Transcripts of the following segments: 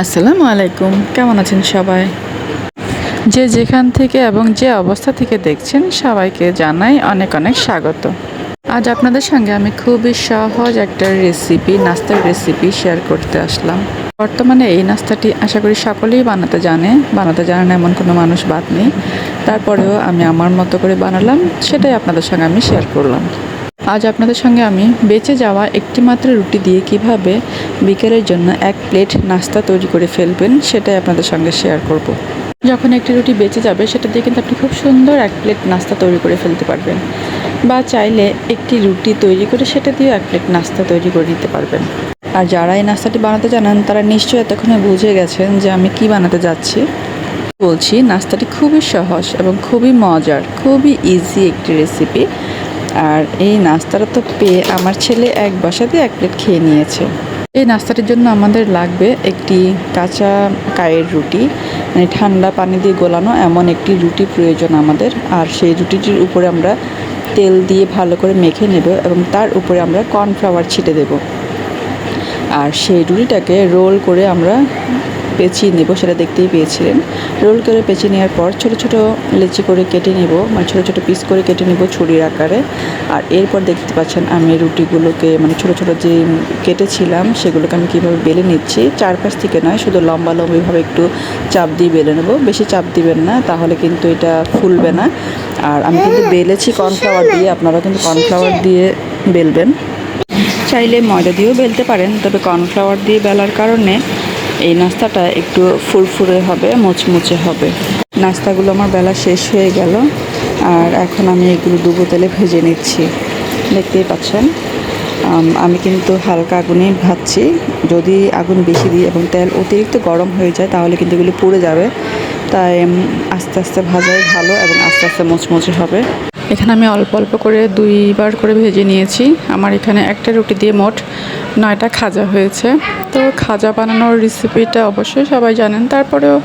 আসসালামু আলাইকুম, কেমন আছেন সবাই? যে যেখান থেকে এবং যে অবস্থা থেকে দেখছেন সবাইকে জানাই অনেক অনেক স্বাগত। আজ আপনাদের সঙ্গে আমি খুবই সহজ একটা নাস্তার রেসিপি শেয়ার করতে আসলাম। বর্তমানে এই নাস্তাটি আশা করি সকলেই বানাতে জানে না এমন কোনো মানুষ বাদ নেই। তারপরেও আমি আমার মতো করে বানালাম, সেটাই আপনাদের সঙ্গে আমি শেয়ার করলাম। আজ আপনাদের সঙ্গে আমি বেঁচে যাওয়া একটি মাত্র রুটি দিয়ে কিভাবে বিকেলের জন্য 1 প্লেট নাস্তা তৈরি করে ফেলবেন সেটাই আপনাদের সঙ্গে শেয়ার করব। যখন একটি রুটি বেঁচে যাবে সেটা দিয়ে কিন্তু আপনি খুব সুন্দর 1 প্লেট নাস্তা তৈরি করে ফেলতে পারবেন, বা চাইলে একটি রুটি তৈরি করে সেটা দিয়েও 1 প্লেট নাস্তা তৈরি করে নিতে পারবেন। আর যারা এই নাস্তাটি বানাতে জানেন তারা নিশ্চয়ই এতক্ষণে বুঝে গেছেন যে আমি কি বানাতে যাচ্ছি। বলছি, নাস্তাটি খুবই সহজ এবং খুবই মজার, খুবই ইজি একটি রেসিপি। আর এই নাস্তাটা তো পেয়ে আমার ছেলে এক বসাতে 1 প্লেট খেয়ে নিয়েছে। এই নাস্তাটির জন্য আমাদের লাগবে একটি কাঁচা কায়ের রুটি, মানে ঠান্ডা পানি দিয়ে গোলানো এমন একটি রুটি প্রয়োজন আমাদের। আর সেই রুটিটির উপরে আমরা তেল দিয়ে ভালো করে মেখে নেব এবং তার উপরে আমরা কর্নফ্লাওয়ার ছিটে দেব। আর সেই রুটিটাকে রোল করে আমরা পেঁচিয়ে নেব, সেটা দেখতেই পেয়েছিলেন। রোল করে পেঁচিয়ে নেওয়ার পর ছোট ছোট লেচি করে কেটে নেব, মানে ছোট ছোট পিস করে কেটে নেব ছুরির আকারে। আর এরপর দেখতে পাচ্ছেন আমি রুটিগুলোকে মানে ছোট ছোট যে কেটেছিলাম সেগুলোকে আমি কীভাবে বেলে নিচ্ছি। চারপাশ থেকে নয়, শুধু লম্বাভাবে একটু চাপ দিয়ে বেলে নেব, বেশি চাপ দিবেন না, তাহলে কিন্তু এটা ফুলবে না। আর আমি কিন্তু বেলেছি কর্নফ্লাওয়ার দিয়ে, আপনারা কিন্তু কর্নফ্লাওয়ার দিয়ে বেলবেন। চাইলে ময়দা দিয়েও বেলতে পারেন, তবে কর্নফ্লাওয়ার দিয়ে বেলার কারণে এই নাস্তাটা একটু ফুরফুরে হবে, মুচমুচে হবে। নাস্তাগুলো আমার বেলা শেষ হয়ে গেল, আর এখন আমি এগুলো ডুবো তেলে ভেজে নিচ্ছি। দেখতেই পাচ্ছেন আমি কিন্তু হালকা আগুনে ভাজছি। যদি আগুন বেশি দিই এবং তেল অতিরিক্ত গরম হয়ে যায় তাহলে কিন্তু এগুলো পুড়ে যাবে। তাই আস্তে আস্তে ভাজাই ভালো এবং আস্তে আস্তে মুচমুচে হবে। এখানে আমি অল্প অল্প করে 2বার করে ভেজে নিয়েছি। আমার এখানে একটা রুটি দিয়ে মোট 9টা খাজা হয়েছে। তো খাজা বানানোর রেসিপিটা অবশ্যই সবাই জানেন, তারপরেও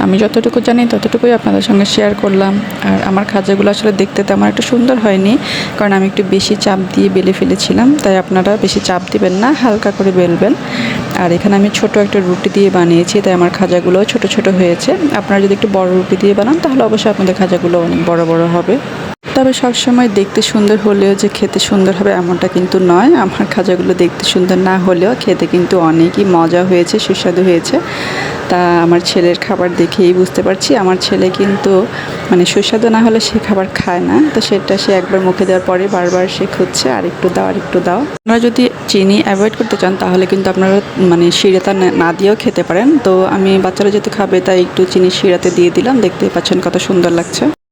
আমি যতটুকু জানি ততটুকুই আপনাদের সঙ্গে শেয়ার করলাম। আর আমার খাজাগুলো আসলে দেখতে তেমন একটু সুন্দর হয়নি, কারণ আমি একটু বেশি চাপ দিয়ে বেলে ফেলেছিলাম। তাই আপনারা বেশি চাপ দিবেন না, হালকা করে বেলবেন। আর এখানে আমি ছোট একটা রুটি দিয়ে বানিয়েছি, তাই আমার খাজাগুলোও ছোট ছোট হয়েছে। আপনারা যদি একটু বড় রুটি দিয়ে বানান তাহলে অবশ্যই আপনাদের খাজাগুলো অনেক বড় বড় হবে। তবে সবসময় দেখতে সুন্দর হলেও যে খেতে সুন্দর হবে এমনটা কিন্তু নয়। আমার খাজাগুলো দেখতে সুন্দর না হলেও খেতে কিন্তু অনেকই মজা হয়েছে, সুস্বাদু হয়েছে। তা আমার ছেলের খাবার দেখেই বুঝতে পারছি, আমার ছেলে কিন্তু মানে সুস্বাদু না হলে সে খাবার খায় না। তো সেটা সে একবার মুখে দেওয়ার পরে বারবার সে খুঁজছে আর একটু দাও আর একটু দাও। আপনারা যদি চিনি অ্যাভয়েড করতে চান তাহলে কিন্তু আপনারা মানে শিরাটা না দিয়েও খেতে পারেন। তো আমি বাচ্চারা যেহেতু খাবে তাই একটু চিনি শিরাতে দিয়ে দিলাম। দেখতেই পাচ্ছেন কত সুন্দর লাগছে।